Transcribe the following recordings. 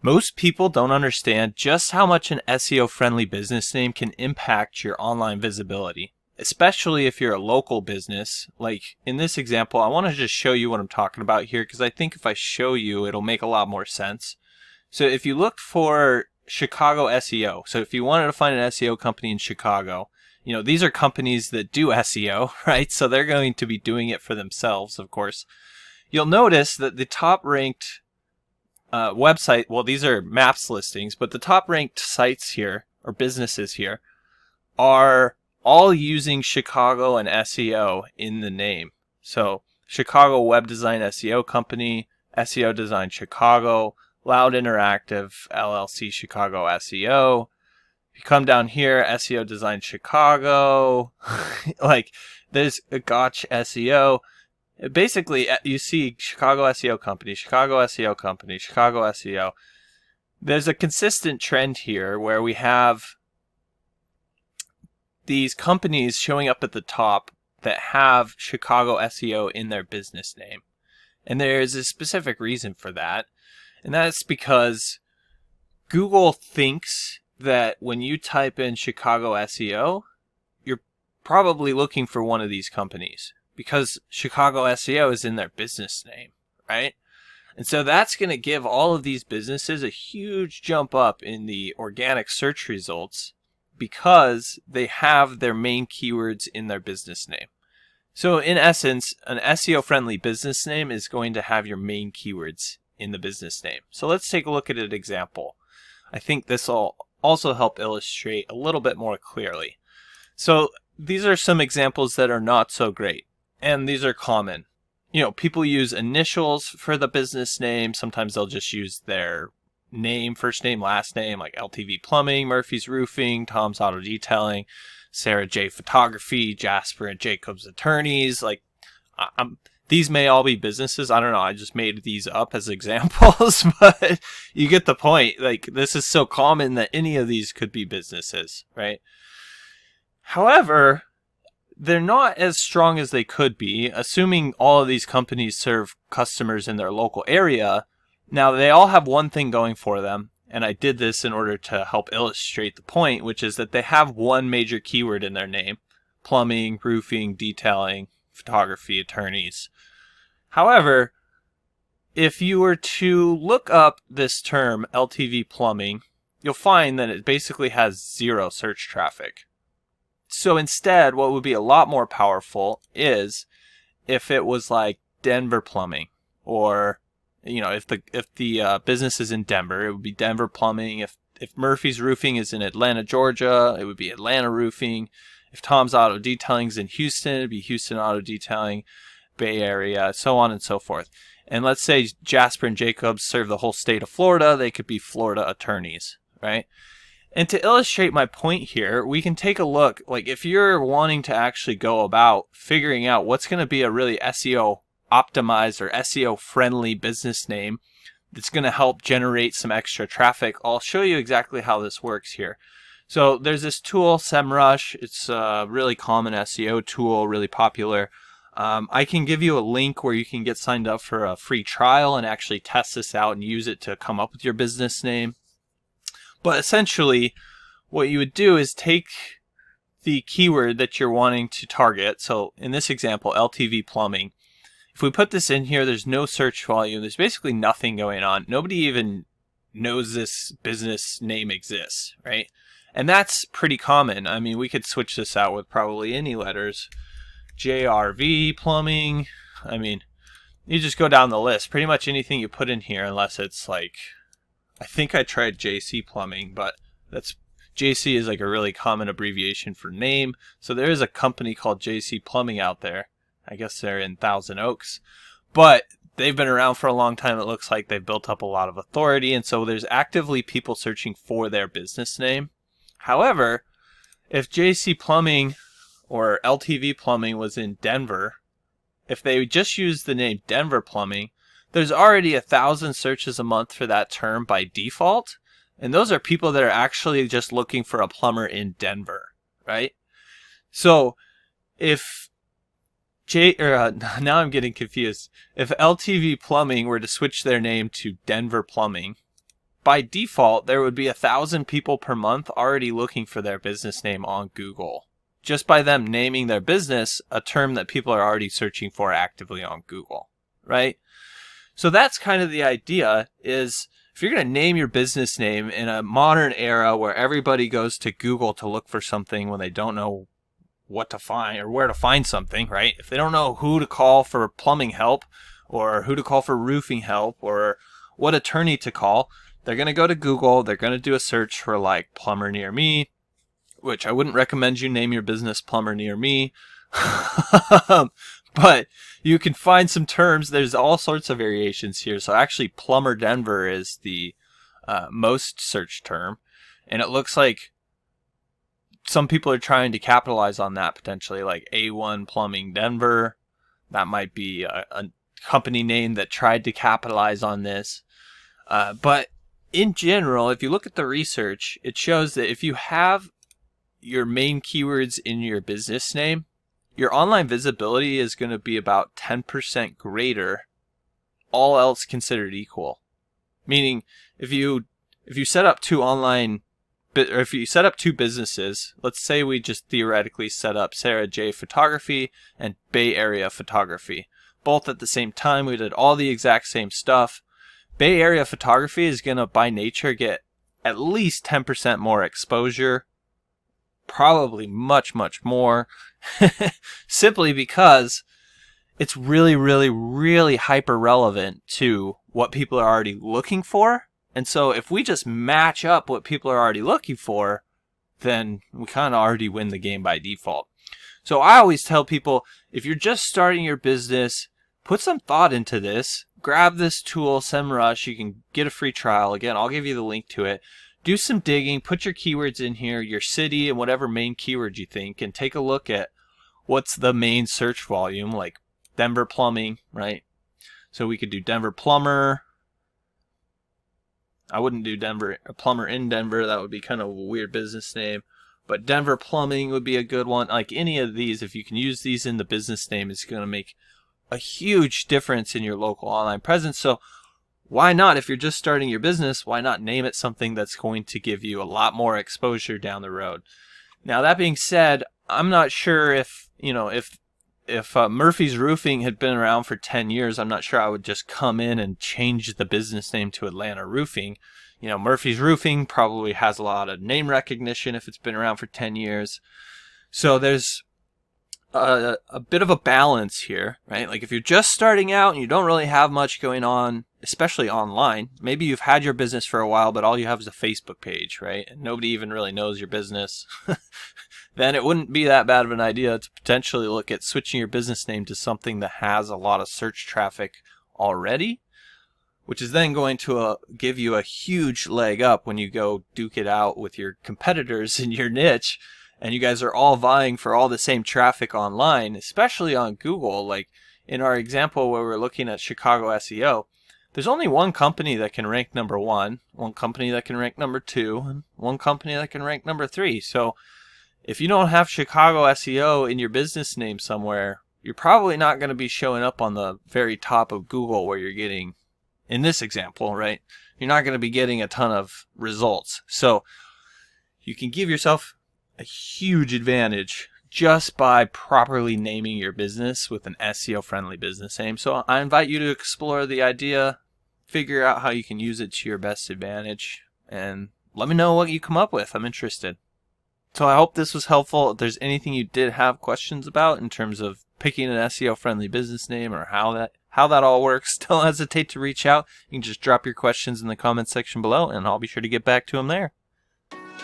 Most people don't understand just how much an SEO-friendly business name can impact your online visibility, especially if you're a local business. Like in this example, I want to just show you what I'm talking about here because I think if I show you, it'll make a lot more sense. So if you look for Chicago SEO, so if you wanted to find an SEO company in Chicago, these are companies that do SEO, right? So they're going to be doing it for themselves, of course. You'll notice that the top ranked website, well, these are maps listings, but the top ranked sites here, or businesses here, are all using Chicago and SEO in the name. So Chicago Web Design SEO Company, SEO Design Chicago, Loud Interactive LLC Chicago SEO. If you come down here, SEO Design Chicago, like there's a Gotch SEO. Basically, you see Chicago SEO Company, Chicago SEO Company, Chicago SEO. There's a consistent trend here where we have these companies showing up at the top that have Chicago SEO in their business name. And there's a specific reason for that. And that's because Google thinks that when you type in Chicago SEO, you're probably looking for one of these companies, because Chicago SEO is in their business name, right? And so that's going to give all of these businesses a huge jump up in the organic search results because they have their main keywords in their business name. So in essence, an SEO-friendly business name is going to have your main keywords in the business name. So let's take a look at an example. I think this will also help illustrate a little bit more clearly. So these are some examples that are not so great. And these are common. People use initials for the business name. Sometimes they'll just use their name, first name, last name, like LTV Plumbing, Murphy's Roofing, Tom's Auto Detailing, Sarah J Photography, Jasper and Jacob's Attorneys. Like, these may all be businesses. I don't know. I just made these up as examples, but you get the point. Like, this is so common that any of these could be businesses, right? However, they're not as strong as they could be, assuming all of these companies serve customers in their local area. Now, they all have one thing going for them, and I did this in order to help illustrate the point, which is that they have one major keyword in their name: plumbing, roofing, detailing, photography, attorneys. However, if you were to look up this term, LTV Plumbing, you'll find that it basically has zero search traffic. So instead, what would be a lot more powerful is if it was like Denver Plumbing, or if the business is in Denver, it would be Denver Plumbing. If Murphy's Roofing is in Atlanta, Georgia, it would be Atlanta Roofing. If Tom's Auto Detailing is in Houston, it'd be Houston Auto Detailing, Bay Area, so on and so forth. And let's say Jasper and Jacobs serve the whole state of Florida, they could be Florida Attorneys, right? And to illustrate my point here, we can take a look, like if you're wanting to actually go about figuring out what's going to be a really SEO optimized or SEO friendly business name that's going to help generate some extra traffic, I'll show you exactly how this works here. So there's this tool, SEMrush. It's a really common SEO tool, really popular. I can give you a link where you can get signed up for a free trial and actually test this out and use it to come up with your business name. But essentially, what you would do is take the keyword that you're wanting to target. So in this example, LTV Plumbing. If we put this in here, there's no search volume. There's basically nothing going on. Nobody even knows this business name exists, right? And that's pretty common. I mean, we could switch this out with probably any letters. JRV Plumbing. I mean, you just go down the list. Pretty much anything you put in here, unless it's like, I think I tried JC Plumbing, but that's JC is like a really common abbreviation for name. So there is a company called JC Plumbing out there. I guess they're in Thousand Oaks, but they've been around for a long time. It looks like they've built up a lot of authority, and so there's actively people searching for their business name. However, if JC Plumbing or LTV Plumbing was in Denver, if they just used the name Denver Plumbing, there's already 1,000 searches a month for that term by default. And those are people that are actually just looking for a plumber in Denver, right? So if now I'm getting confused. If LTV Plumbing were to switch their name to Denver Plumbing, by default, there would be 1,000 people per month already looking for their business name on Google. Just by them naming their business, a term that people are already searching for actively on Google, right? So that's kind of the idea, is if you're going to name your business name in a modern era where everybody goes to Google to look for something when they don't know what to find or where to find something, right? If they don't know who to call for plumbing help or who to call for roofing help or what attorney to call, they're going to go to Google. They're going to do a search for like plumber near me, which I wouldn't recommend you name your business plumber near me. But you can find some terms. There's all sorts of variations here. So actually plumber Denver is the most searched term. And it looks like some people are trying to capitalize on that potentially, like A1 Plumbing Denver. That might be a company name that tried to capitalize on this. But in general, if you look at the research, it shows that if you have your main keywords in your business name, your online visibility is going to be about 10% greater, all else considered equal. Meaning, if you set up two businesses, let's say we just theoretically set up Sarah J Photography and Bay Area Photography, both at the same time. We did all the exact same stuff. Bay Area Photography is going to, by nature, get at least 10% more exposure, probably much, much more, simply because it's really, really, really hyper relevant to what people are already looking for. And so if we just match up what people are already looking for, then we kind of already win the game by default. So I always tell people, if you're just starting your business, put some thought into this. Grab this tool, SEMrush. You can get a free trial. Again, I'll give you the link to it. Do some digging, put your keywords in here, your city and whatever main keyword you think, and take a look at what's the main search volume, like Denver plumbing, right? So we could do Denver plumber. I wouldn't do Denver a plumber in Denver. That would be kind of a weird business name. But Denver plumbing would be a good one. Like any of these, if you can use these in the business name, it's going to make a huge difference in your local online presence. So why not, if you're just starting your business, why not name it something that's going to give you a lot more exposure down the road? Now, that being said, I'm not sure if Murphy's Roofing had been around for 10 years, I'm not sure I would just come in and change the business name to Atlanta Roofing. You know, Murphy's Roofing probably has a lot of name recognition if it's been around for 10 years. So there's a bit of a balance here, right? Like if you're just starting out and you don't really have much going on, especially online, maybe you've had your business for a while, but all you have is a Facebook page, right? And nobody even really knows your business. Then it wouldn't be that bad of an idea to potentially look at switching your business name to something that has a lot of search traffic already, which is then going to give you a huge leg up when you go duke it out with your competitors in your niche. And you guys are all vying for all the same traffic online, especially on Google. Like in our example where we're looking at Chicago SEO, there's only one company that can rank number 1, one company that can rank number 2, and one company that can rank number 3. So if you don't have Chicago SEO in your business name somewhere, you're probably not going to be showing up on the very top of Google where you're getting, in this example, right? You're not going to be getting a ton of results. So you can give yourself a huge advantage just by properly naming your business with an SEO friendly business name. So I invite you to explore the idea, figure out how you can use it to your best advantage, and let me know what you come up with. I'm interested. So I hope this was helpful. If there's anything you did have questions about in terms of picking an SEO friendly business name or how that all works, don't hesitate to reach out. You can just drop your questions in the comments section below and I'll be sure to get back to them there.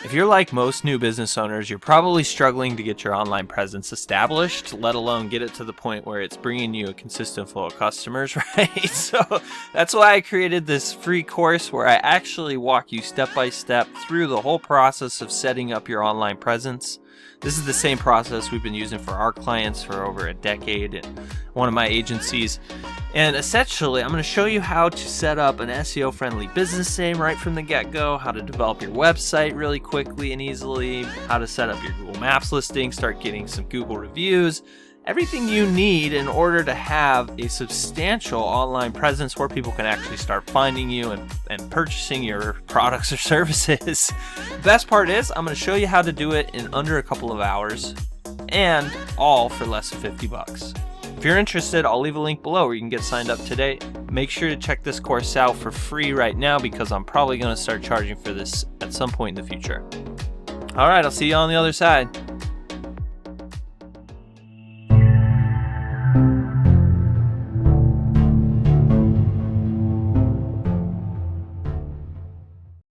If you're like most new business owners, you're probably struggling to get your online presence established, let alone get it to the point where it's bringing you a consistent flow of customers, right? So that's why I created this free course where I actually walk you step by step through the whole process of setting up your online presence. This is the same process we've been using for our clients for over a decade at one of my agencies. And essentially, I'm going to show you how to set up an SEO-friendly business name right from the get-go, how to develop your website really quickly and easily, how to set up your Google Maps listing, start getting some Google reviews, everything you need in order to have a substantial online presence where people can actually start finding you and purchasing your products or services. The best part is I'm going to show you how to do it in under a couple of hours, and all for less than 50 bucks. If you're interested, I'll leave a link below where you can get signed up today. Make sure to check this course out for free right now, because I'm probably going to start charging for this at some point in the future. All right, I'll see you on the other side.